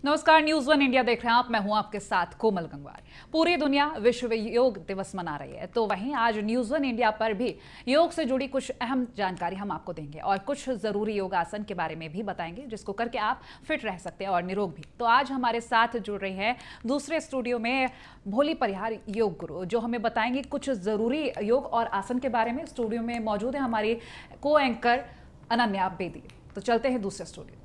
नमस्कार, news one India देख रहे हैं आप। मैं हूं आपके साथ कोमल गंगवार। पूरी दुनिया विश्व योग दिवस मना रही है, तो वहीं आज न्यूज़ वन इंडिया पर भी योग से जुड़ी कुछ अहम जानकारी हम आपको देंगे और कुछ ज़रूरी योगासन के बारे में भी बताएंगे, जिसको करके आप फिट रह सकते हैं और निरोग भी। तो आज हमारे साथ जुड़ रही हैं दूसरे स्टूडियो में भोली परिहार योग गुरु, जो हमें बताएंगे कुछ ज़रूरी योग और आसन के बारे में। स्टूडियो में मौजूद है हमारी को एंकर अनन्या बेदी। तो चलते हैं दूसरे स्टूडियो।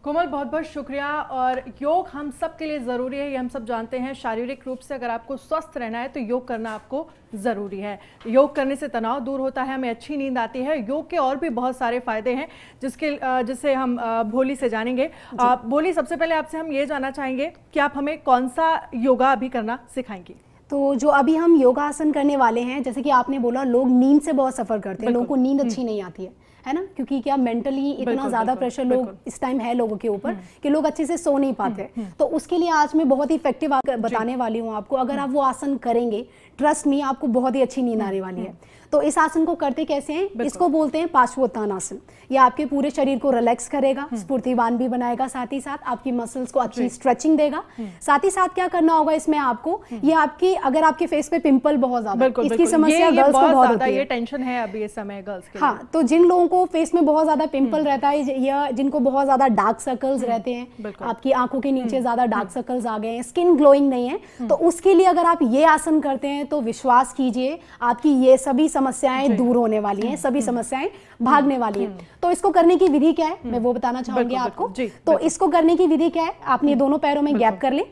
कोमल, बहुत बहुत शुक्रिया। और योग हम सब के लिए ज़रूरी है, ये हम सब जानते हैं। शारीरिक रूप से अगर आपको स्वस्थ रहना है तो योग करना आपको ज़रूरी है। योग करने से तनाव दूर होता है, हमें अच्छी नींद आती है। योग के और भी बहुत सारे फ़ायदे हैं जिससे हम भोली से जानेंगे। भोली, सबसे पहले आपसे हम ये जानना चाहेंगे कि आप हमें कौन सा योगा अभी करना सिखाएंगी? तो जो अभी हम योगासन करने वाले हैं, जैसे कि आपने बोला, लोग नींद से बहुत सफ़र करते हैं, लोगों को नींद अच्छी नहीं आती है ना, क्योंकि क्या मेंटली इतना ज़्यादा प्रेशर लोग इस टाइम है लोगों के ऊपर कि लोग अच्छे से सो नहीं पाते। तो उसके लिए आज मैं बहुत ही इफेक्टिव बताने वाली हूँ आपको। अगर आप वो आसन करेंगे, ट्रस्ट मी, आपको बहुत ही अच्छी नींद आने वाली है। तो इस आसन को करते कैसे हैं? इसको बोलते हैं पार्श्वोत्थान आसन। ये आपके पूरे शरीर को रिलैक्स करेगा, स्फूर्तिवान भी बनाएगा, साथ ही साथ आपकी मसल्स को अच्छी स्ट्रेचिंग देगा। साथ ही साथ क्या करना होगा इसमें आपको, ये आपकी, अगर आपके फेस पे पिंपल बहुत ज्यादा, इसकी समस्या गर्ल्स को बहुत होती है, ये टेंशन है अभी इस समय गर्ल्स के लिए। हाँ, तो जिन लोगों को फेस में बहुत ज्यादा पिंपल रहता है या जिनको बहुत ज्यादा डार्क सर्कल्स रहते हैं, आपकी आंखों के नीचे ज्यादा डार्क सर्कल्स आ गए हैं, स्किन ग्लोइंग नहीं है, तो उसके लिए अगर आप ये आसन करते हैं तो विश्वास कीजिए आपकी ये सभी समस्याएं दूर होने वाली हैं, सभी समस्याएं भागने वाली हैं। तो इसको करने की विधि क्या है, मैं वो बताना चाहूंगी आपको। तो इसको करने की विधि क्या है, आपने दोनों पैरों में गैप कर ले,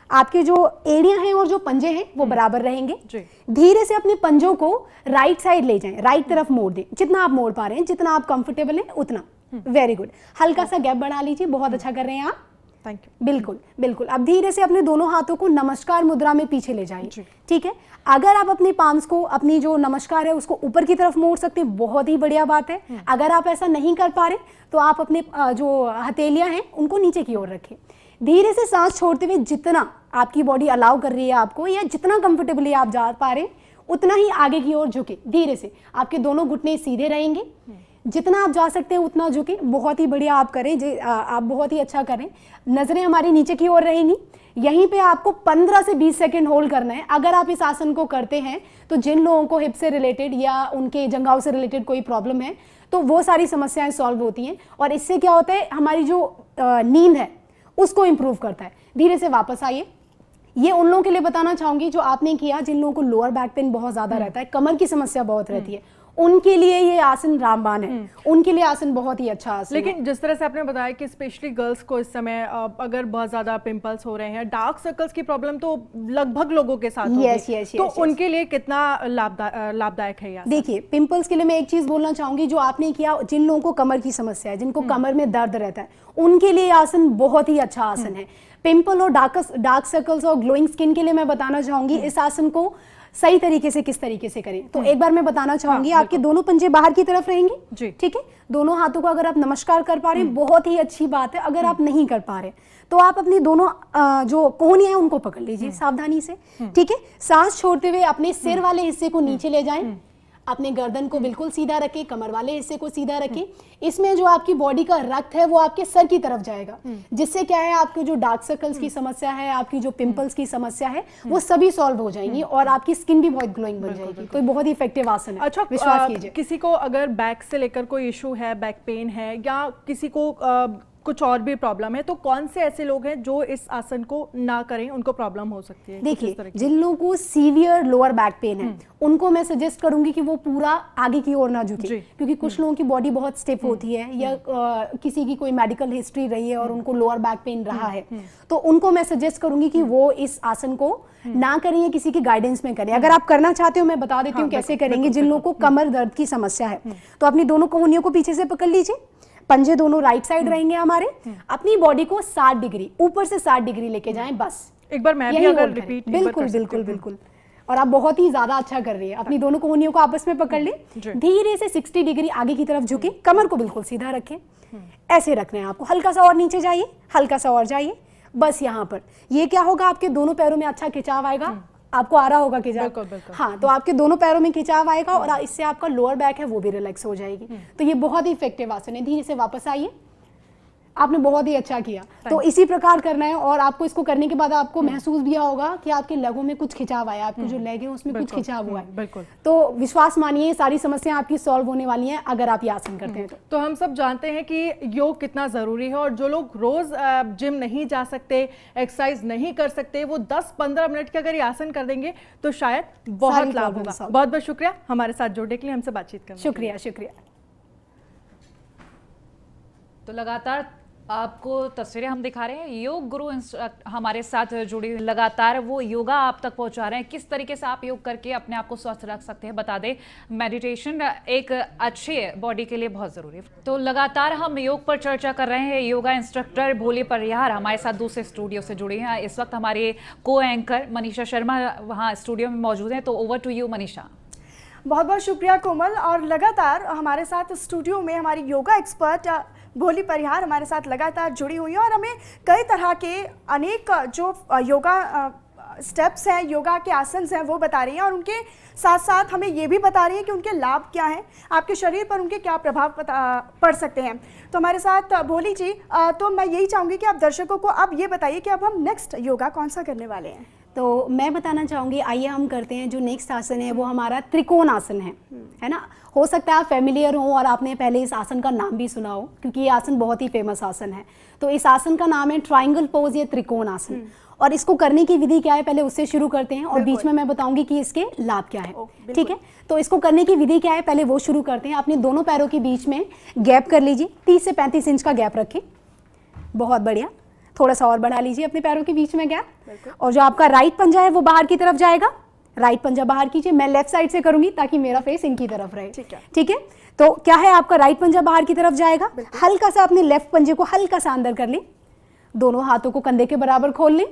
आपके जो एड़ियां हैं और जो पंजे हैं वो बराबर रहेंगे। धीरे से अपने पंजों को राइट साइड ले जाएं, राइट तरफ मोड़ दें, जितना आप मोड़ पा रहे हैं, जितना आप कंफर्टेबल हैं उतना। Very good. हल्का सा गैप बना लीजिए, बहुत अच्छा कर रहे हैं आप। Thank you. बिल्कुल बिल्कुल। अब धीरे से अपने दोनों हाथों को नमस्कार मुद्रा में पीछे ले जाइए, ठीक है। अगर आप अपने पाम्स को, अपनी जो नमस्कार है उसको ऊपर की तरफ मोड़ सकते हैं, बहुत ही बढ़िया बात है। अगर आप ऐसा नहीं कर पा रहे तो आप अपने जो हथेलियां हैं उनको नीचे की ओर रखें। धीरे से सांस छोड़ते हुए जितना आपकी बॉडी अलाउ कर रही है आपको, या जितना कंफर्टेबली आप जा पा रहे हैं उतना ही आगे की ओर झुके। धीरे से आपके दोनों घुटने सीधे रहेंगे, जितना आप जा सकते हैं उतना झुके। बहुत ही बढ़िया आप करें, आप बहुत ही अच्छा करें। नजरें हमारी नीचे की ओर रहेंगी। यहीं पे आपको 15 से 20 सेकंड होल्ड करना है। अगर आप इस आसन को करते हैं तो जिन लोगों को हिप से रिलेटेड या उनके जंघाओं से रिलेटेड कोई प्रॉब्लम है तो वो सारी समस्याएं सॉल्व होती हैं। और इससे क्या होता है, हमारी जो नींद है उसको इंप्रूव करता है। धीरे से वापस आइए। ये उन लोगों के लिए बताना चाहूंगी जो आपने किया, जिन लोगों को लोअर बैक पेन बहुत ज्यादा रहता है, कमर की समस्या बहुत रहती है, उनके लिए ये आसन रामबाण है। उनके लिए आसन बहुत ही अच्छा आसन लेकिन है। जिस तरह से आपने बताया कि स्पेशली गर्ल्स को इस समय अगर बहुत ज्यादा पिंपल्स हो रहे हैं, डार्क सर्कल्स की प्रॉब्लम तो लगभग लोगों के साथ होगी, तो उनके लिए कितना लाभदायक है ये? देखिए, पिंपल्स के लिए मैं एक चीज बोलना चाहूंगी, जो आपने किया, जिन लोगों को कमर की समस्या है, जिनको कमर में दर्द रहता है, उनके लिए आसन बहुत ही अच्छा आसन है। पिंपल और डार्क सर्कल्स और ग्लोइंग स्किन के लिए मैं बताना चाहूंगी इस आसन को सही तरीके से किस तरीके से करें। तो एक बार मैं बताना चाहूंगी, आपके दोनों पंजे बाहर की तरफ रहेंगे, ठीक है। दोनों हाथों को अगर आप नमस्कार कर पा रहे हैं बहुत ही अच्छी बात है। अगर आप नहीं कर पा रहे तो आप अपनी दोनों जो कोहनियां हैं उनको पकड़ लीजिए सावधानी से, ठीक है। सांस छोड़ते हुए अपने सिर वाले हिस्से को नीचे ले जाएं, अपने गर्दन को बिल्कुल सीधा रखें, कमर वाले हिस्से को सीधा रखें। इसमें जो आपकी बॉडी का रक्त है वो आपके सर की तरफ जाएगा, जिससे क्या है, आपके जो डार्क सर्कल्स की समस्या है, आपकी जो पिंपल्स की समस्या है, वो सभी सॉल्व हो जाएंगी और आपकी स्किन भी बहुत ग्लोइंग बन जाएगी। तो बहुत ही इफेक्टिव आसन है। अच्छा, विश्वास कीजिए। किसी को अगर बैक से लेकर कोई इशू है, बैक पेन है, या किसी को कुछ और भी प्रॉब्लम है, तो कौन से ऐसे लोग हैं जो इस आसन को ना करें, उनको प्रॉब्लम हो सकती है? देखिए, जिन लोगों को सीवियर लोअर बैक पेन है उनको मैं सजेस्ट करूंगी कि वो पूरा आगे की ओर ना झुके, क्योंकि कुछ लोगों की बॉडी बहुत स्टिफ होती है, या किसी की कोई मेडिकल हिस्ट्री रही है और उनको लोअर बैक पेन रहा है, तो उनको मैं सजेस्ट करूंगी कि वो इस आसन को ना करें या किसी की गाइडेंस में करें। अगर आप करना चाहते हो, मैं बता देती हूँ कैसे करेंगे। जिन लोगों को कमर दर्द की समस्या है तो अपनी दोनों कोहनियों को पीछे से पकड़ लीजिए, पंजे दोनों राइट साइड रहेंगे हमारे। अपनी बॉडी को 60 डिग्री, ऊपर से 60 डिग्री लेके जाएं, बस। एक बार मैं भी अगर रिपीट बिल्कुल बिल्कुल बिल्कुल। और आप बहुत ही ज्यादा अच्छा कर रही है। अपनी दोनों कोहनियों को आपस में पकड़ ले, धीरे से 60 डिग्री आगे की तरफ झुके, कमर को बिल्कुल सीधा रखें, ऐसे रखना है आपको। हल्का सा और नीचे जाइए, हल्का सा और जाइए, बस यहाँ पर। ये क्या होगा, आपके दोनों पैरों में अच्छा खिंचाव आएगा, आपको आ रहा होगा खिंचाव। हाँ, तो आपके दोनों पैरों में खिंचाव आएगा और इससे आपका लोअर बैक है वो भी रिलैक्स हो जाएगी। तो ये बहुत ही इफेक्टिव आसन है। धीरे से वापस आइए, आपने बहुत ही अच्छा किया। तो इसी प्रकार करना है और आपको इसको करने के बाद आपको महसूस भी होगा कि आपके लेगों में कुछ खिंचाव आया, आपके जो लेग है उसमें कुछ खिंचाव हुआ है। बिल्कुल। तो विश्वास मानिए सारी समस्याएं आपकी सॉल्व होने वाली हैं अगर आप ये आसन करते हैं। तो हम सब जानते हैं कि योग कितना जरूरी है और जो लोग रोज जिम नहीं जा सकते, एक्सरसाइज नहीं कर सकते, वो 10-15 मिनट के अगर ये आसन कर देंगे तो शायद बहुत लाभ होगा। बहुत बहुत शुक्रिया हमारे साथ जुड़ने के लिए, हमसे बातचीत करने। शुक्रिया शुक्रिया। तो लगातार आपको तस्वीरें हम दिखा रहे हैं, योग गुरु हमारे साथ जुड़ी लगातार वो योगा आप तक पहुंचा रहे हैं, किस तरीके से आप योग करके अपने आप को स्वस्थ रख सकते हैं। बता दें मेडिटेशन एक अच्छे बॉडी के लिए बहुत ज़रूरी है। तो लगातार हम योग पर चर्चा कर रहे हैं। योगा इंस्ट्रक्टर भोली परिहार हमारे साथ दूसरे स्टूडियो से जुड़ी हैं। इस वक्त हमारे को एंकर मनीषा शर्मा वहाँ स्टूडियो में मौजूद हैं। तो ओवर टू यू मनीषा। बहुत बहुत शुक्रिया कोमल। और लगातार हमारे साथ स्टूडियो में हमारी योगा एक्सपर्ट भोली परिहार हमारे साथ लगातार जुड़ी हुई है और हमें कई तरह के अनेक जो योगा स्टेप्स हैं, योगा के आसन हैं वो बता रही हैं और उनके साथ साथ हमें ये भी बता रही है कि उनके लाभ क्या हैं, आपके शरीर पर उनके क्या प्रभाव पड़ सकते हैं। तो हमारे साथ भोली जी, तो मैं यही चाहूँगी कि आप दर्शकों को अब ये बताइए कि अब हम नेक्स्ट योगा कौन सा करने वाले हैं। तो मैं बताना चाहूँगी, आइए हम करते हैं जो नेक्स्ट आसन है वो हमारा त्रिकोण आसन है ना। हो सकता है आप फैमिलियर हो और आपने पहले इस आसन का नाम भी सुना हो क्योंकि ये आसन बहुत ही फेमस आसन है। तो इस आसन का नाम है ट्रायंगल पोज या त्रिकोण आसन। और इसको करने की विधि क्या है पहले उससे शुरू करते हैं और बीच में मैं बताऊंगी कि इसके लाभ क्या है। ठीक है, तो इसको करने की विधि क्या है पहले वो शुरू करते हैं। अपने दोनों पैरों के बीच में गैप कर लीजिए, 30 से 35 इंच का गैप रखें। बहुत बढ़िया, थोड़ा सा और बढ़ा लीजिए अपने पैरों के बीच में गैप। और जो आपका राइट पंजा है वो बाहर की तरफ जाएगा, राइट पंजा बाहर कीजिए। मैं लेफ्ट साइड से करूंगी ताकि मेरा फेस इनकी तरफ रहे। ठीक है, तो क्या है आपका राइट पंजा बाहर की तरफ जाएगा, हल्का सा अपने लेफ्ट पंजे को हल्का सा अंदर कर लें, दोनों हाथों को कंधे के बराबर खोल लें,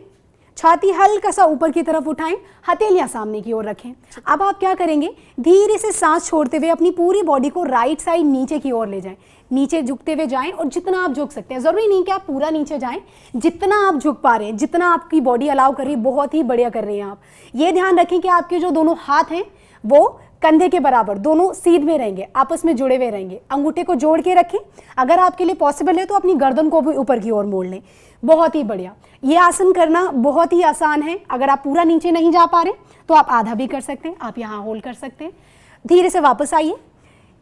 छाती हल्का सा ऊपर की तरफ उठाएं, हथेलियां सामने की ओर रखें। अब आप क्या करेंगे, धीरे से सांस छोड़ते हुए अपनी पूरी बॉडी को राइट साइड नीचे की ओर ले जाएं, नीचे झुकते हुए जाएं और जितना आप झुक सकते हैं, जरूरी नहीं कि आप पूरा नीचे जाएं, जितना आप झुक पा रहे हैं, जितना आपकी बॉडी अलाउ कर रही है, बहुत ही बढ़िया कर रही हैं आप। ये ध्यान रखें कि आपके जो दोनों हाथ हैं वो कंधे के बराबर दोनों सीधे रहेंगे, आपस में जुड़े हुए रहेंगे। अंगूठे को जोड़ के रखें, अगर आपके लिए पॉसिबल है तो अपनी गर्दन को भी ऊपर की ओर मोड़ लें। बहुत ही बढ़िया, ये आसन करना बहुत ही आसान है। अगर आप पूरा नीचे नहीं जा पा रहे तो आप आधा भी कर सकते हैं, आप यहाँ होल्ड कर सकते हैं। धीरे से वापस आइए।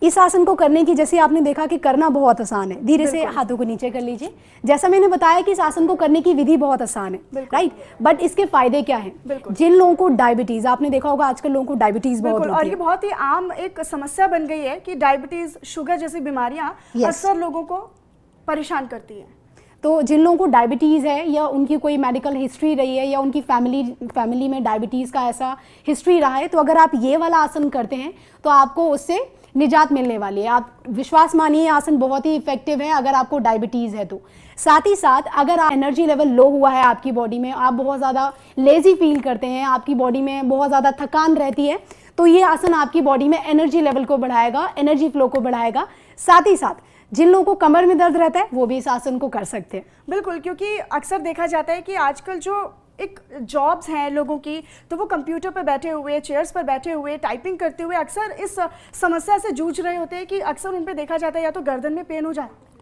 इस आसन को करने की, जैसे आपने देखा कि करना बहुत आसान है, धीरे से हाथों को नीचे कर लीजिए। जैसा मैंने बताया कि इस आसन को करने की विधि बहुत आसान है, राइट, बट इसके फायदे क्या हैं। जिन लोगों को डायबिटीज, आपने देखा होगा आजकल लोगों को डायबिटीज बहुत होती है और ये बहुत ही आम एक समस्या बन गई है कि डायबिटीज, शुगर जैसी बीमारियां अक्सर लोगों को परेशान करती हैं। तो जिन लोगों को डायबिटीज़ है या उनकी कोई मेडिकल हिस्ट्री रही है या उनकी फैमिली में डायबिटीज़ का ऐसा हिस्ट्री रहा है, तो अगर आप ये वाला आसन करते हैं तो आपको उससे निजात मिलने वाली है। आप विश्वास मानिए आसन बहुत ही इफेक्टिव है अगर आपको डायबिटीज़ है तो। साथ ही साथ अगर एनर्जी लेवल लो हुआ है आपकी बॉडी में, आप बहुत ज़्यादा लेजी फील करते हैं, आपकी बॉडी में बहुत ज़्यादा थकान रहती है, तो ये आसन आपकी बॉडी में एनर्जी लेवल को बढ़ाएगा, एनर्जी फ्लो को बढ़ाएगा। साथ ही साथ जिन लोगों को कमर में दर्द रहता है वो भी इस आसन को कर सकते हैं। बिल्कुल, क्योंकि अक्सर देखा जाता है कि आजकल जो एक जॉब्स हैं लोगों की, तो वो कंप्यूटर पर बैठे हुए, चेयर्स पर बैठे हुए, टाइपिंग करते हुए अक्सर इस समस्या से जूझ रहे होते हैं कि अक्सर उन पे देखा जाता है या तो गर्दन में पेन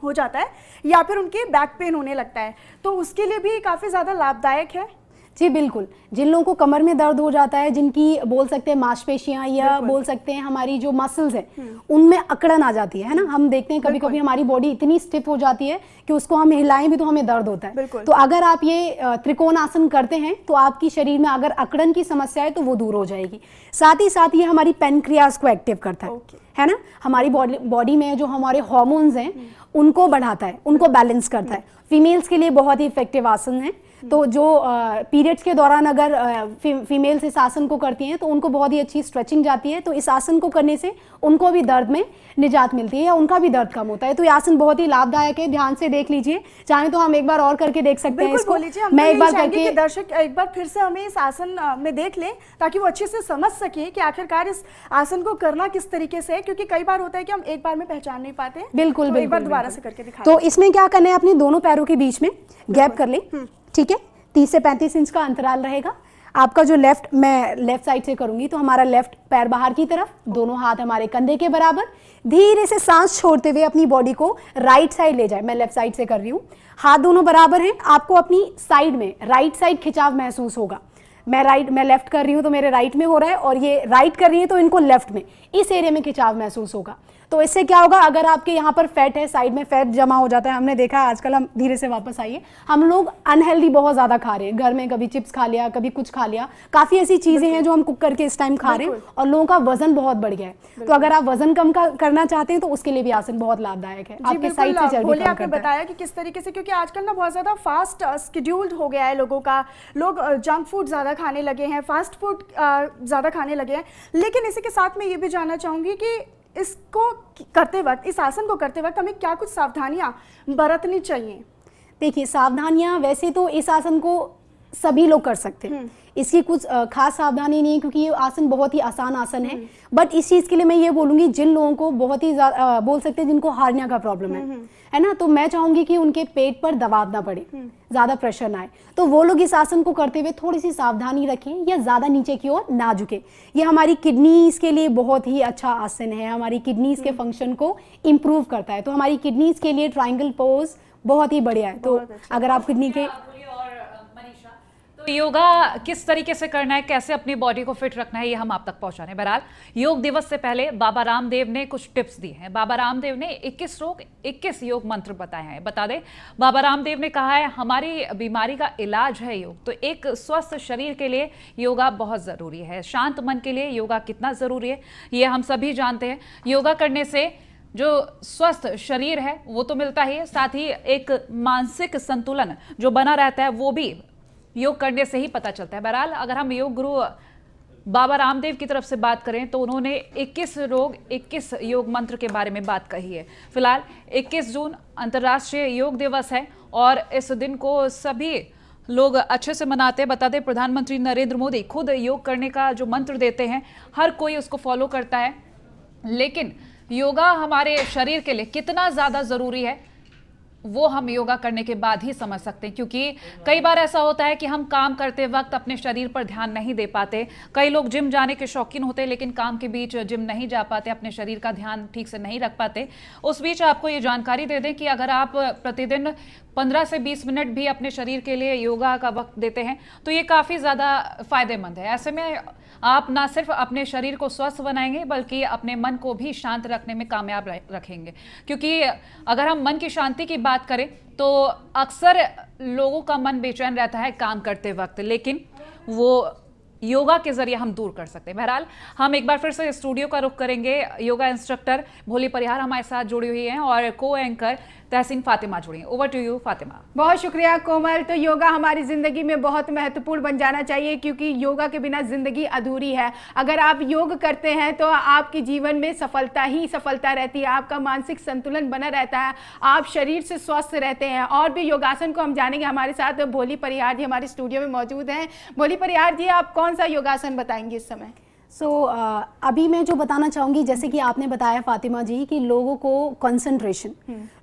हो जाता है या फिर उनके बैक पेन होने लगता है। तो उसके लिए भी काफ़ी ज़्यादा लाभदायक है। जी बिल्कुल, जिन लोगों को कमर में दर्द हो जाता है, जिनकी बोल सकते हैं मांसपेशियां या बोल सकते हैं हमारी जो मसल्स हैं उनमें अकड़न आ जाती है ना। हम देखते हैं कभी कभी हमारी बॉडी इतनी स्टिफ हो जाती है कि उसको हम हिलाएं भी तो हमें दर्द होता है। तो अगर आप ये त्रिकोण आसन करते हैं तो आपकी शरीर में अगर अकड़न की समस्या है तो वो दूर हो जाएगी। साथ ही साथ ये हमारी पेनक्रियाज को एक्टिव करता है ना। हमारी बॉडी में जो हमारे हार्मोन्स हैं उनको बढ़ाता है, उनको बैलेंस करता है। फीमेल्स के लिए बहुत ही इफेक्टिव आसन है। तो जो पीरियड्स के दौरान अगर फीमेल्स इस आसन को करती हैं तो उनको बहुत ही अच्छी स्ट्रेचिंग जाती है। तो इस आसन को करने से उनको भी दर्द में निजात मिलती है या उनका भी दर्द कम होता है। तो ये आसन बहुत ही लाभदायक है, ध्यान से देख लीजिए। चाहे तो हम एक बार और करके देख सकते हैं इसको। मैं एक बार करके दर्शक एक बार फिर से हमें इस आसन में देख लें ताकि वो अच्छे से समझ सके कि आखिरकार इस आसन को करना किस तरीके से है, क्योंकि कई बार होता है कि हम एक बार में पहचान नहीं पाते। बिल्कुल, एक बार दोबारा से करके दिखा। तो इसमें क्या करना है, अपने दोनों पैरों के बीच में गैप कर लें, ठीक है। 30 से 35 इंच का अंतराल रहेगा। आपका जो मैं लेफ्ट साइड से करूंगी तो हमारा लेफ्ट पैर बाहर की तरफ, दोनों हाथ हमारे कंधे के बराबर, धीरे से सांस छोड़ते हुए अपनी बॉडी को राइट साइड ले जाए। मैं लेफ्ट साइड से कर रही हूँ, हाथ दोनों बराबर हैं। आपको अपनी साइड में राइट साइड खिंचाव महसूस होगा। मैं लेफ्ट कर रही हूँ तो मेरे राइट में हो रहा है, और ये राइट कर रही है तो इनको लेफ्ट में, इस एरिया में खिंचाव महसूस होगा। तो इससे क्या होगा, अगर आपके यहाँ पर फैट है, साइड में फैट जमा हो जाता है। हमने देखा है आजकल, हम धीरे से वापस आइए, हम लोग अनहेल्दी बहुत ज़्यादा खा रहे हैं घर में, कभी चिप्स खा लिया, कभी कुछ खा लिया, काफ़ी ऐसी चीज़ें हैं जो हम कुक करके इस टाइम खा रहे हैं, और लोगों का वजन बहुत बढ़ गया है। तो अगर आप वजन कम करना चाहते हैं तो उसके लिए भी आसन बहुत लाभदायक है। आपके साइड से चर्बी कम आपने बताया कि किस तरीके से, क्योंकि आजकल ना बहुत ज़्यादा फास्ट शेड्यूल्ड हो गया है लोगों का, लोग जंक फूड ज़्यादा खाने लगे हैं, फास्ट फूड ज़्यादा खाने लगे हैं। लेकिन इसी के साथ मैं ये भी जानना चाहूँगी कि इसको करते वक्त, इस आसन को करते वक्त हमें क्या कुछ सावधानियां बरतनी चाहिए? देखिए, सावधानियां वैसे तो इस आसन को सभी लोग कर सकते हैं, इसकी कुछ खास सावधानी नहीं है, क्योंकि ये आसन बहुत ही आसान आसन है। बट इस चीज़ के लिए मैं ये बोलूँगी, जिन लोगों को बहुत ही बोल सकते हैं जिनको हार्निया का प्रॉब्लम है ना, तो मैं चाहूँगी कि उनके पेट पर दबाव ना पड़े, ज़्यादा प्रेशर ना आए, तो वो लोग इस आसन को करते हुए थोड़ी सी सावधानी रखें, या ज़्यादा नीचे की ओर ना झुके। ये हमारी किडनीज के लिए बहुत ही अच्छा आसन है, हमारी किडनीज के फंक्शन को इम्प्रूव करता है। तो हमारी किडनीज के लिए ट्राइंगल पोज बहुत ही बढ़िया है। तो अगर आप किडनी के योगा किस तरीके से करना है, कैसे अपनी बॉडी को फिट रखना है, ये हम आप तक पहुंचा रहे हैं। बहरहाल, योग दिवस से पहले बाबा रामदेव ने कुछ टिप्स दिए हैं। बाबा रामदेव ने 21 रोग 21 योग मंत्र बताए हैं। बता दें, बाबा रामदेव ने कहा है, हमारी बीमारी का इलाज है योग। तो एक स्वस्थ शरीर के लिए योगा बहुत ज़रूरी है। शांत मन के लिए योगा कितना ज़रूरी है, ये हम सभी जानते हैं। योगा करने से जो स्वस्थ शरीर है वो तो मिलता ही है, साथ ही एक मानसिक संतुलन जो बना रहता है वो भी योग करने से ही पता चलता है। बहरहाल, अगर हम योग गुरु बाबा रामदेव की तरफ से बात करें तो उन्होंने 21 रोग 21 योग मंत्र के बारे में बात कही है। फिलहाल 21 जून अंतर्राष्ट्रीय योग दिवस है और इस दिन को सभी लोग अच्छे से मनाते हैं। बता दें, प्रधानमंत्री नरेंद्र मोदी खुद योग करने का जो मंत्र देते हैं, हर कोई उसको फॉलो करता है। लेकिन योगा हमारे शरीर के लिए कितना ज़्यादा ज़रूरी है वो हम योगा करने के बाद ही समझ सकते हैं, क्योंकि कई बार ऐसा होता है कि हम काम करते वक्त अपने शरीर पर ध्यान नहीं दे पाते। कई लोग जिम जाने के शौकीन होते हैं लेकिन काम के बीच जिम नहीं जा पाते, अपने शरीर का ध्यान ठीक से नहीं रख पाते। उस बीच आपको ये जानकारी दे दें कि अगर आप प्रतिदिन 15 से 20 मिनट भी अपने शरीर के लिए योगा का वक्त देते हैं तो ये काफ़ी ज़्यादा फायदेमंद है। ऐसे में आप ना सिर्फ अपने शरीर को स्वस्थ बनाएंगे बल्कि अपने मन को भी शांत रखने में कामयाब रखेंगे, क्योंकि अगर हम मन की शांति की बात करें तो अक्सर लोगों का मन बेचैन रहता है काम करते वक्त, लेकिन वो योगा के जरिए हम दूर कर सकते हैं। बहरहाल, हम एक बार फिर से स्टूडियो का रुख करेंगे। योगा इंस्ट्रक्टर भोली परिहार हमारे साथ जुड़ी हुई हैं और को एंकर तहसीन फातिमा जुड़ी हैं। Over to you Fatima. बहुत शुक्रिया कोमल। तो योगा हमारी ज़िंदगी में बहुत महत्वपूर्ण बन जाना चाहिए, क्योंकि योगा के बिना ज़िंदगी अधूरी है। अगर आप योग करते हैं तो आपके जीवन में सफलता ही सफलता रहती है, आपका मानसिक संतुलन बना रहता है, आप शरीर से स्वस्थ रहते हैं। और भी योगासन को हम जानेंगे। हमारे साथ भोली परिहार जी हमारे स्टूडियो में मौजूद हैं। भोली परिहार जी, आप कौन सा योगासन बताएंगे इस समय? अभी मैं जो बताना चाहूँगी, जैसे कि आपने बताया फातिमा जी कि लोगों को कंसंट्रेशन,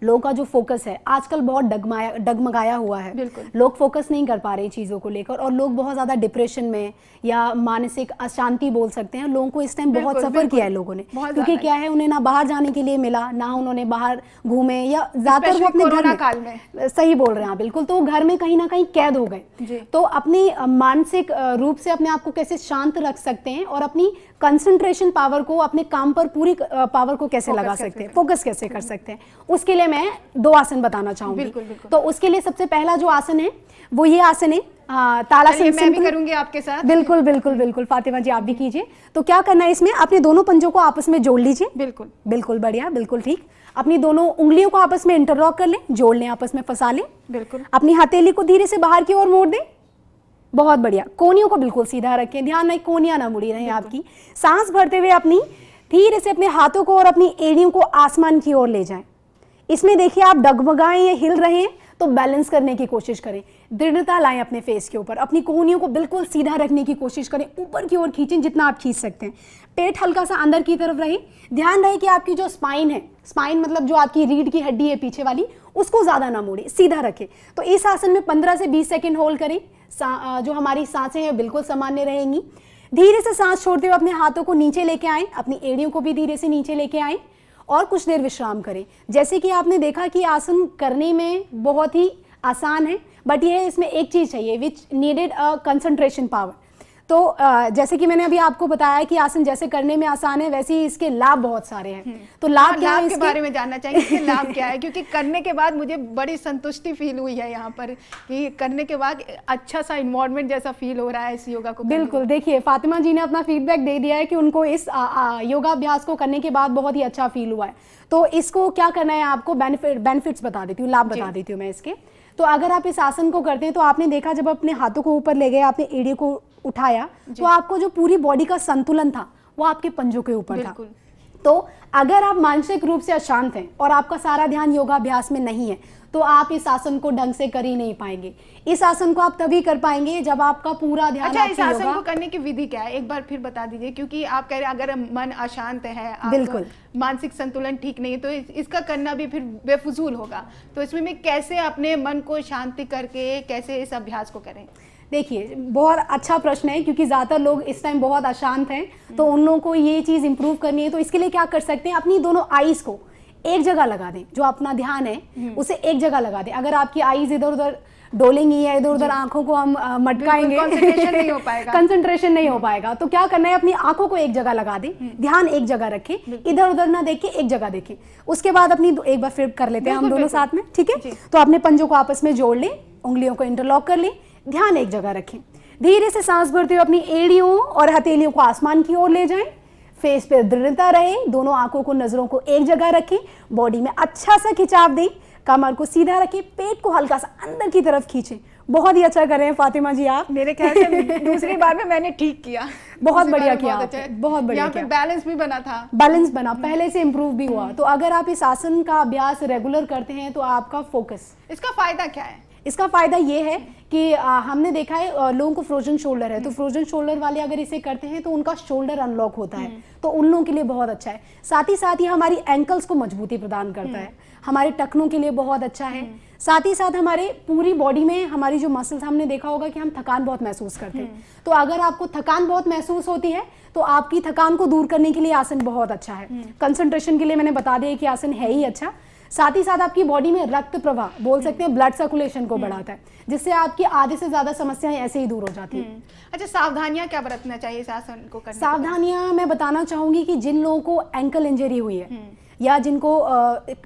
लोगों का जो फोकस है आजकल बहुत डगमगाया हुआ है। लोग फोकस नहीं कर पा रहे चीज़ों को लेकर, और लोग बहुत ज़्यादा डिप्रेशन में या मानसिक अशांति बोल सकते हैं। लोगों को इस टाइम बहुत सफ़र किया है लोगों ने, क्योंकि क्या है, उन्हें ना बाहर जाने के लिए मिला, ना उन्होंने बाहर घूमे, या ज़्यादातर वो अपने घर में, सही बोल रहे हैं बिल्कुल, तो घर में कहीं ना कहीं कैद हो गए। तो अपनी मानसिक रूप से अपने आप को कैसे शांत रख सकते हैं और अपनी कंसंट्रेशन पावर को अपने काम पर पूरी पावर को कैसे लगा सकते हैं, फोकस कैसे कर सकते हैं, उसके लिए मैं 2 आसन बताना चाहूंगी। तो उसके लिए सबसे पहला जो आसन है वो ये आसन है ताड़ासन। मैं भी करूंगी आपके साथ। बिल्कुल बिल्कुल बिल्कुल फातिमा जी, आप भी कीजिए। तो क्या करना है, इसमें अपने दोनों पंजों को आपस में जोड़ लीजिए। बिल्कुल बिल्कुल बढ़िया, बिल्कुल ठीक। अपनी दोनों उंगलियों को आपस में इंटरलॉक कर लें, जोड़ लें, आपस में फंसा लें। बिल्कुल। अपनी हथेली को धीरे से बाहर की ओर मोड़ दें। बहुत बढ़िया। कोहनियों को बिल्कुल सीधा रखें, ध्यान रखें कोहनियां ना मुड़ी रहें आपकी। सांस भरते हुए अपनी धीरे से अपने हाथों को और अपनी एड़ियों को आसमान की ओर ले जाएं। इसमें देखिए, आप डगमगाएं या हिल रहे हैं तो बैलेंस करने की कोशिश करें, दृढ़ता लाएं अपने फेस के ऊपर, अपनी कोहनियों को बिल्कुल सीधा रखने की कोशिश करें, ऊपर की ओर खींचें जितना आप खींच सकते हैं। पेट हल्का सा अंदर की तरफ रहे। ध्यान रहे कि आपकी जो स्पाइन है, स्पाइन मतलब जो आपकी रीढ़ की हड्डी है पीछे वाली, उसको ज़्यादा ना मोड़े, सीधा रखें। तो इस आसन में 15 से 20 सेकेंड होल्ड करें। जो हमारी सांसें हैं बिल्कुल सामान्य रहेंगी। धीरे से सांस छोड़ते हुए अपने हाथों को नीचे लेके आएँ, अपनी एड़ियों को भी धीरे से नीचे लेके आएँ और कुछ देर विश्राम करें। जैसे कि आपने देखा कि आसन करने में बहुत ही आसान है, बट ये इसमें एक चीज़ चाहिए विच नीडेड अ कंसंट्रेशन पावर। तो जैसे कि मैंने अभी आपको बताया कि आसन जैसे करने में आसान है, वैसे ही इसके लाभ बहुत सारे हैं। तो लाभ क्या है के बारे में जानना चाहिए, इसके लाभ क्या है, क्योंकि करने के बाद मुझे बड़ी संतुष्टि फील हुई है यहाँ पर कि करने के बाद अच्छा सा इन्वायरमेंट जैसा फील हो रहा है इस योगा को। बिल्कुल, देखिए फातिमा जी ने अपना फीडबैक दे दिया है कि उनको इस योगाभ्यास को करने के बाद बहुत ही अच्छा फील हुआ है। तो इसको क्या करना है, आपको बेनिफिट्स बता देती हूँ, लाभ बता देती हूँ मैं इसके। तो अगर आप इस आसन को करते हैं तो आपने देखा जब अपने हाथों को ऊपर ले गए, आपने एड़ी को उठाया, तो आपको जो पूरी बॉडी का संतुलन था वो आपके पंजों के ऊपर था। तो अगर आप मानसिक रूप से अशांत हैं और आपका सारा ध्यान योगाभ्यास में नहीं है तो आप इस आसन को ढंग से कर ही नहीं पाएंगे। इस आसन को आप तभी कर पाएंगे जब आपका पूरा ध्यान। अच्छा, इस आसन को करने की विधि क्या है, एक बार फिर बता दीजिए, क्योंकि आप कह रहे हैं अगर मन अशांत है, बिल्कुल मानसिक संतुलन ठीक नहीं है, तो इसका करना भी फिर बेफजूल होगा। तो इसमें मैं कैसे अपने मन को शांति करके कैसे इस अभ्यास को करें? देखिए, बहुत अच्छा प्रश्न है, क्योंकि ज़्यादातर लोग इस टाइम बहुत अशांत हैं, तो उन लोगों को ये चीज़ इंप्रूव करनी है। तो इसके लिए क्या कर सकते हैं, अपनी दोनों आईज को एक जगह लगा दें, जो अपना ध्यान है उसे एक जगह लगा दें। अगर आपकी आईज इधर उधर डोलेंगी या इधर उधर आंखों को हम मटकाएंगे, कंसंट्रेशन नहीं हो पाएगा। कंसंट्रेशन नहीं हो पाएगा। तो क्या करना है, अपनी आंखों को एक जगह लगा दें, ध्यान एक जगह रखें, इधर उधर ना देख के एक जगह देखें। उसके बाद अपनी एक बार फिर कर लेते हैं हम दोनों साथ में, ठीक है। तो अपने पंजों को आपस में जोड़ लें, उंगलियों को इंटरलॉक कर लें, ध्यान एक जगह रखें। धीरे से सांस भरते हुए अपनी एड़ियों और हथेलियों को आसमान की ओर ले जाएं। फेस पे दृढ़ता रहे, दोनों आंखों को, नजरों को एक जगह रखें, बॉडी में अच्छा सा खिंचाव दें, कमर को सीधा रखें, पेट को हल्का सा अंदर की तरफ खींचें। बहुत ही अच्छा कर रहे हैं फातिमा जी आप, मेरे ख्याल से दूसरी बार में मैंने ठीक किया, बहुत बढ़िया किया, बहुत बढ़िया किया। बैलेंस भी बना था, बैलेंस बना, पहले से इम्प्रूव भी हुआ। तो अगर आप इस आसन का अभ्यास रेगुलर करते हैं तो आपका फोकस, इसका फायदा क्या है? इसका फायदा ये है कि हमने देखा है लोगों को फ्रोजन शोल्डर है, तो फ्रोजन शोल्डर वाले अगर इसे करते हैं तो उनका शोल्डर अनलॉक होता है, तो उन लोगों के लिए बहुत अच्छा है। साथ ही हमारी एंकल्स को मजबूती प्रदान करता है, हमारे टखनों के लिए बहुत अच्छा है। साथ ही साथ हमारे पूरी बॉडी में हमारी जो मसल्स, हमने देखा होगा कि हम थकान बहुत महसूस करते हैं, तो अगर आपको थकान बहुत महसूस होती है तो आपकी थकान को दूर करने के लिए आसन बहुत अच्छा है। कंसंट्रेशन के लिए मैंने बता दिया कि आसन है ही अच्छा। साथ ही साथ आपकी बॉडी में रक्त प्रवाह, बोल सकते हैं ब्लड सर्कुलेशन को बढ़ाता है, जिससे आपकी आधे से ज्यादा समस्याएं ऐसे ही दूर हो जाती हैं। अच्छा, सावधानियां क्या बरतना चाहिए इस आसन को करने? सावधानियां मैं बताना चाहूंगी कि जिन लोगों को एंकल इंजरी हुई है या जिनको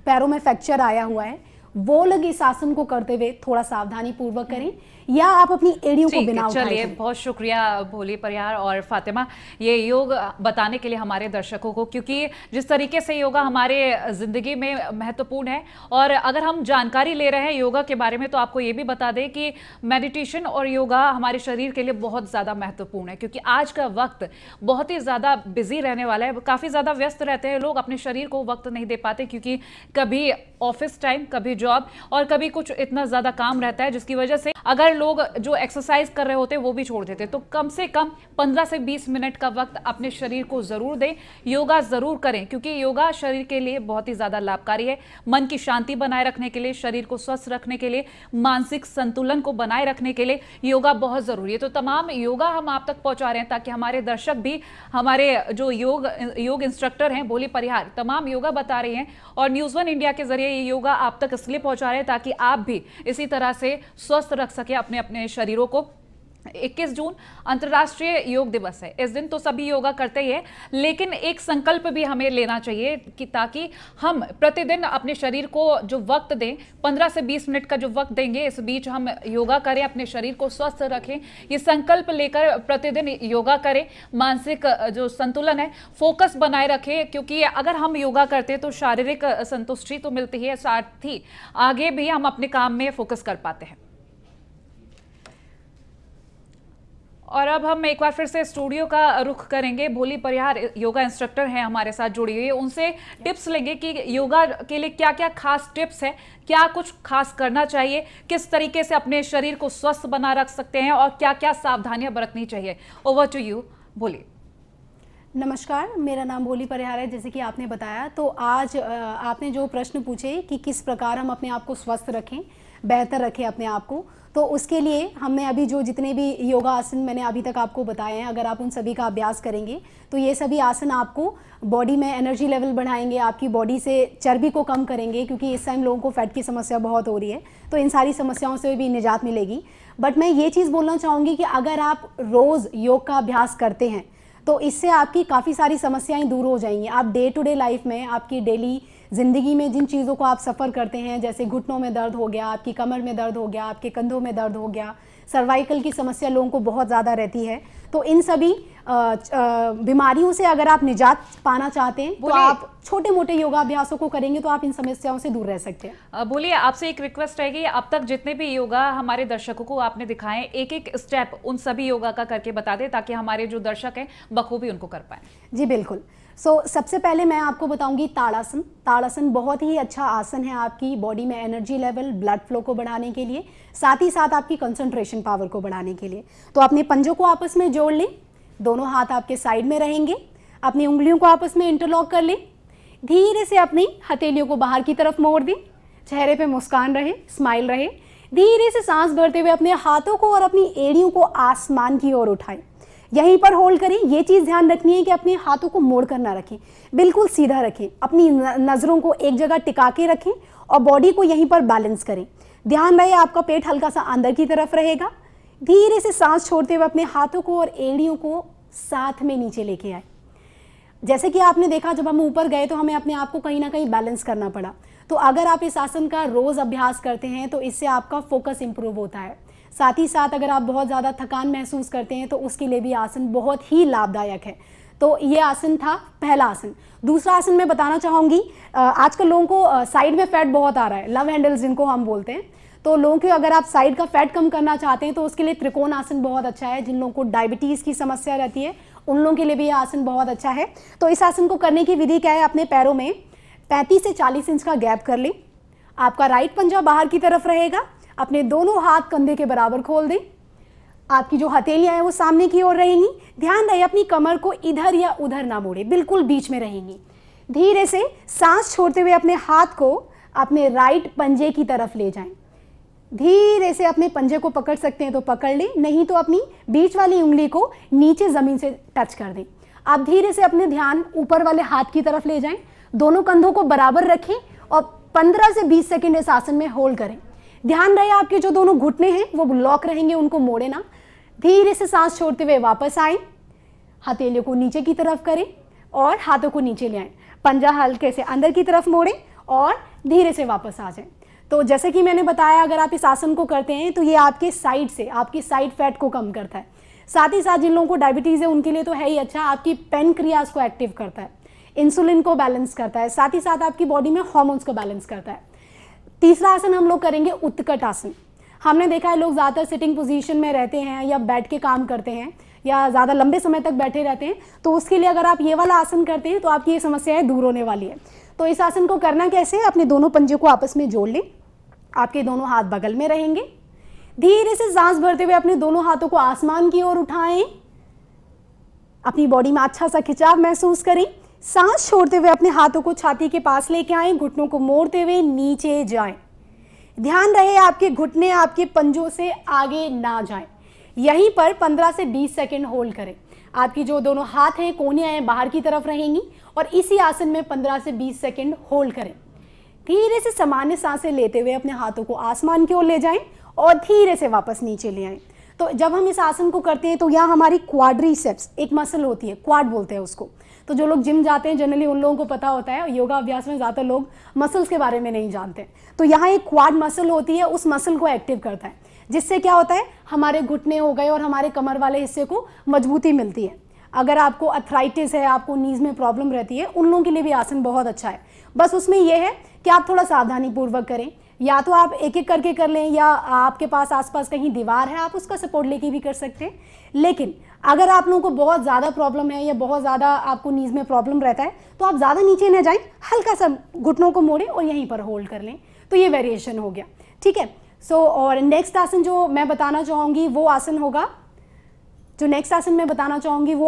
पैरों में फ्रैक्चर आया हुआ है, वो लोग इस आसन को करते हुए थोड़ा सावधानी पूर्वक करें, या आप अपनी एड़ियों को बिना उठाए। चलिए, बहुत शुक्रिया भोली परिहार और फातिमा, ये योग बताने के लिए हमारे दर्शकों को, क्योंकि जिस तरीके से योगा हमारे ज़िंदगी में महत्वपूर्ण है। और अगर हम जानकारी ले रहे हैं योगा के बारे में, तो आपको ये भी बता दें कि मेडिटेशन और योगा हमारे शरीर के लिए बहुत ज़्यादा महत्वपूर्ण है, क्योंकि आज का वक्त बहुत ही ज़्यादा बिजी रहने वाला है, काफ़ी ज़्यादा व्यस्त रहते हैं लोग, अपने शरीर को वक्त नहीं दे पाते, क्योंकि कभी ऑफिस टाइम, कभी जॉब और कभी कुछ इतना ज़्यादा काम रहता है, जिसकी वजह से अगर लोग जो एक्सरसाइज कर रहे होते हैं वो भी छोड़ देते। तो कम से कम 15 से 20 मिनट का वक्त अपने शरीर को जरूर दें, योगा जरूर करें, क्योंकि योगा शरीर के लिए बहुत ही ज्यादा लाभकारी है। मन की शांति बनाए रखने के लिए, शरीर को स्वस्थ रखने के लिए, मानसिक संतुलन को बनाए रखने के लिए योगा बहुत जरूरी है। तो तमाम योगा हम आप तक पहुंचा रहे हैं ताकि हमारे दर्शक भी, हमारे जो योग इंस्ट्रक्टर हैं भोली परिहार, तमाम योगा बता रही हैं और न्यूज़1 इंडिया के जरिए ये योगा आप तक इसलिए पहुंचा रहे हैं ताकि आप भी इसी तरह से स्वस्थ रख सके अपने शरीरों को। 21 जून अंतर्राष्ट्रीय योग दिवस है। इस दिन तो सभी योगा करते ही हैं, लेकिन एक संकल्प भी हमें लेना चाहिए कि ताकि हम प्रतिदिन अपने शरीर को जो वक्त दें, 15 से 20 मिनट का जो वक्त देंगे, इस बीच हम योगा करें, अपने शरीर को स्वस्थ रखें। ये संकल्प लेकर प्रतिदिन योगा करें, मानसिक जो संतुलन है, फोकस बनाए रखें, क्योंकि अगर हम योगा करते हैं तो शारीरिक संतुष्टि तो मिलती है, साथ ही आगे भी हम अपने काम में फोकस कर पाते हैं। और अब हम एक बार फिर से स्टूडियो का रुख करेंगे। भोली परिहार योगा इंस्ट्रक्टर हैं हमारे साथ जुड़ी हुई, उनसे टिप्स लेंगे कि योगा के लिए क्या क्या खास टिप्स हैं, क्या कुछ खास करना चाहिए, किस तरीके से अपने शरीर को स्वस्थ बना रख सकते हैं और क्या क्या सावधानियां बरतनी चाहिए। ओवर टू यू भोली। नमस्कार, मेरा नाम भोली परिहार है। जैसे कि आपने बताया, तो आज आपने जो प्रश्न पूछे कि किस प्रकार हम अपने आप को स्वस्थ रखें, बेहतर रखें अपने आप को, तो उसके लिए हमने अभी जो जितने भी योगा आसन मैंने अभी तक आपको बताए हैं, अगर आप उन सभी का अभ्यास करेंगे तो ये सभी आसन आपको बॉडी में एनर्जी लेवल बढ़ाएंगे, आपकी बॉडी से चर्बी को कम करेंगे, क्योंकि इस टाइम लोगों को फैट की समस्या बहुत हो रही है, तो इन सारी समस्याओं से भी निजात मिलेगी। बट मैं ये चीज़ बोलना चाहूँगी कि अगर आप रोज़ योग का अभ्यास करते हैं तो इससे आपकी काफ़ी सारी समस्याएं दूर हो जाएंगी। आप डे टू डे लाइफ में, आपकी डेली ज़िंदगी में जिन चीज़ों को आप सफ़र करते हैं, जैसे घुटनों में दर्द हो गया, आपकी कमर में दर्द हो गया, आपके कंधों में दर्द हो गया, सर्वाइकल की समस्या लोगों को बहुत ज़्यादा रहती है, तो इन सभी बीमारियों से अगर आप निजात पाना चाहते हैं तो आप छोटे मोटे योगाभ्यासों को करेंगे तो आप इन समस्याओं से दूर रह सकते हैं। बोलिए, आपसे एक रिक्वेस्ट रहेगी, अब तक जितने भी योगा हमारे दर्शकों को आपने दिखाए, एक एक स्टेप उन सभी योगा का करके बता दें ताकि हमारे जो दर्शक हैं बखूबी उनको कर पाए। जी बिल्कुल। सबसे पहले मैं आपको बताऊंगी ताड़ासन। ताड़ासन बहुत ही अच्छा आसन है आपकी बॉडी में एनर्जी लेवल, ब्लड फ्लो को बढ़ाने के लिए, साथ ही साथ आपकी कंसंट्रेशन पावर को बढ़ाने के लिए। तो अपने पंजों को आपस में जोड़ लें, दोनों हाथ आपके साइड में रहेंगे, अपनी उंगलियों को आपस में इंटरलॉक कर लें, धीरे से अपनी हथेलियों को बाहर की तरफ मोड़ दें, चेहरे पे मुस्कान रहे, स्माइल रहे, धीरे से सांस भरते हुए अपने हाथों को और अपनी एड़ियों को आसमान की ओर उठाएं, यहीं पर होल्ड करें। ये चीज़ ध्यान रखनी है कि अपने हाथों को मोड़ कर ना रखें, बिल्कुल सीधा रखें, अपनी नज़रों को एक जगह टिका के रखें और बॉडी को यहीं पर बैलेंस करें। ध्यान रहे आपका पेट हल्का सा अंदर की तरफ रहेगा। धीरे से सांस छोड़ते हुए अपने हाथों को और एड़ियों को साथ में नीचे लेके आए। जैसे कि आपने देखा, जब हम ऊपर गए तो हमें अपने आप को कहीं ना कहीं बैलेंस करना पड़ा। तो अगर आप इस आसन का रोज़ अभ्यास करते हैं तो इससे आपका फोकस इंप्रूव होता है। साथ ही साथ अगर आप बहुत ज़्यादा थकान महसूस करते हैं तो उसके लिए भी आसन बहुत ही लाभदायक है। तो ये आसन था पहला आसन। दूसरा आसन मैं बताना चाहूँगी, आजकल लोगों को साइड में फैट बहुत आ रहा है, लव हैंडल्स जिनको हम बोलते हैं। तो लोगों के अगर आप साइड का फैट कम करना चाहते हैं तो उसके लिए त्रिकोण आसन बहुत अच्छा है। जिन लोगों को डायबिटीज़ की समस्या रहती है उन लोगों के लिए भी ये आसन बहुत अच्छा है। तो इस आसन को करने की विधि क्या है, अपने पैरों में 35 से 40 इंच का गैप कर लें। आपका राइट पंजा बाहर की तरफ रहेगा, अपने दोनों हाथ कंधे के बराबर खोल दें, आपकी जो हथेलियां हैं वो सामने की ओर रहेंगी। ध्यान रहे अपनी कमर को इधर या उधर ना मोड़े, बिल्कुल बीच में रहेंगी। धीरे से सांस छोड़ते हुए अपने हाथ को अपने राइट पंजे की तरफ ले जाएं। धीरे से अपने पंजे को पकड़ सकते हैं तो पकड़ लें, नहीं तो अपनी बीच वाली उंगली को नीचे ज़मीन से टच कर दें। आप धीरे से अपने ध्यान ऊपर वाले हाथ की तरफ ले जाएं, दोनों कंधों को बराबर रखें और 15 से 20 सेकंड इस आसन में होल्ड करें। ध्यान रहे आपके जो दोनों घुटने हैं वो लॉक रहेंगे, उनको मोड़े ना। धीरे से सांस छोड़ते हुए वापस आएं, हथेलियों को नीचे की तरफ करें और हाथों को नीचे ले आएं, पंजा हल्के से अंदर की तरफ मोड़ें और धीरे से वापस आ जाएं। तो जैसे कि मैंने बताया, अगर आप इस आसन को करते हैं तो ये आपके साइड से आपकी साइड फैट को कम करता है। साथ ही साथ जिन लोगों को डायबिटीज़ है उनके लिए तो है ही अच्छा, आपकी पेनक्रियाज को एक्टिव करता है, इंसुलिन को बैलेंस करता है, साथ ही साथ आपकी बॉडी में हार्मोन्स को बैलेंस करता है। तीसरा आसन हम लोग करेंगे उत्कट आसन। हमने देखा है लोग ज़्यादातर सिटिंग पोजीशन में रहते हैं या बैठ के काम करते हैं या ज़्यादा लंबे समय तक बैठे रहते हैं, तो उसके लिए अगर आप ये वाला आसन करते हैं तो आपकी ये समस्याएं दूर होने वाली है। तो इस आसन को करना कैसे, अपने दोनों पंजे को आपस में जोड़ लें, आपके दोनों हाथ बगल में रहेंगे। धीरे से सांस भरते हुए अपने दोनों हाथों को आसमान की ओर उठाएं, अपनी बॉडी में अच्छा सा खिंचाव महसूस करें। सांस छोड़ते हुए अपने हाथों को छाती के पास लेके आएं, घुटनों को मोड़ते हुए नीचे जाएं। ध्यान रहे आपके घुटने आपके पंजों से आगे ना जाएं। यहीं पर 15 से 20 सेकंड होल्ड करें। आपकी जो दोनों हाथ हैं, कोहनियां हैं, बाहर की तरफ रहेंगी और इसी आसन में 15 से 20 सेकंड होल्ड करें। धीरे से सामान्य सांसें लेते हुए अपने हाथों को आसमान की ओर ले जाएं और धीरे से वापस नीचे ले आएं। तो जब हम इस आसन को करते हैं तो यहाँ हमारी क्वाड्रीसेप्स एक मसल होती है, क्वाड बोलते हैं उसको। तो जो लोग जिम जाते हैं जनरली उन लोगों को पता होता है, योगा अभ्यास में ज़्यादातर लोग मसल्स के बारे में नहीं जानते। तो यहाँ एक क्वाड मसल होती है, उस मसल को एक्टिव करता है, जिससे क्या होता है, हमारे घुटने हो गए और हमारे कमर वाले हिस्से को मजबूती मिलती है। अगर आपको अर्थराइटिस है, आपको नीज में प्रॉब्लम रहती है, उन लोगों के लिए भी आसन बहुत अच्छा है। बस उसमें यह है कि आप थोड़ा सावधानी पूर्वक करें, या तो आप एक एक करके कर लें या आपके पास आसपास कहीं दीवार है आप उसका सपोर्ट लेके भी कर सकते हैं। लेकिन अगर आप लोगों को बहुत ज़्यादा प्रॉब्लम है या बहुत ज़्यादा आपको नीज में प्रॉब्लम रहता है तो आप ज़्यादा नीचे न जाएं, हल्का सा घुटनों को मोड़ें और यहीं पर होल्ड कर लें। तो ये वेरिएशन हो गया, ठीक है। और नेक्स्ट आसन जो मैं बताना चाहूँगी वो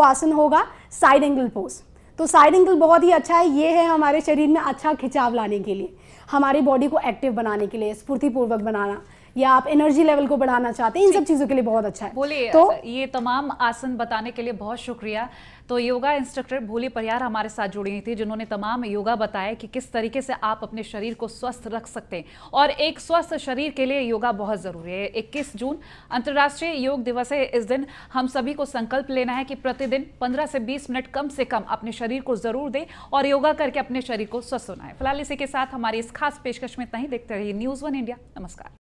आसन होगा साइड एंगल पोज। तो साइड एंगल बहुत ही अच्छा है, ये है हमारे शरीर में अच्छा खिंचाव लाने के लिए, हमारी बॉडी को एक्टिव बनाने के लिए, स्फूर्तिपूर्वक बनाना, या आप एनर्जी लेवल को बढ़ाना चाहते हैं, इन सब चीज़ों के लिए बहुत अच्छा है। बोलिए, तो ये तमाम आसन बताने के लिए बहुत शुक्रिया। तो योगा इंस्ट्रक्टर भोली परिहार हमारे साथ जुड़ी हुई थी, जिन्होंने तमाम योगा बताया कि किस तरीके से आप अपने शरीर को स्वस्थ रख सकते हैं, और एक स्वस्थ शरीर के लिए योगा बहुत ज़रूरी है। 21 जून अंतर्राष्ट्रीय योग दिवस है। इस दिन हम सभी को संकल्प लेना है कि प्रतिदिन 15 से 20 मिनट कम से कम अपने शरीर को ज़रूर दें और योगा करके अपने शरीर को स्वस्थ बनाएं। फिलहाल इसी के साथ हमारी इस खास पेशकश में इतना ही। देखते रहिए न्यूज़ 1 इंडिया। नमस्कार।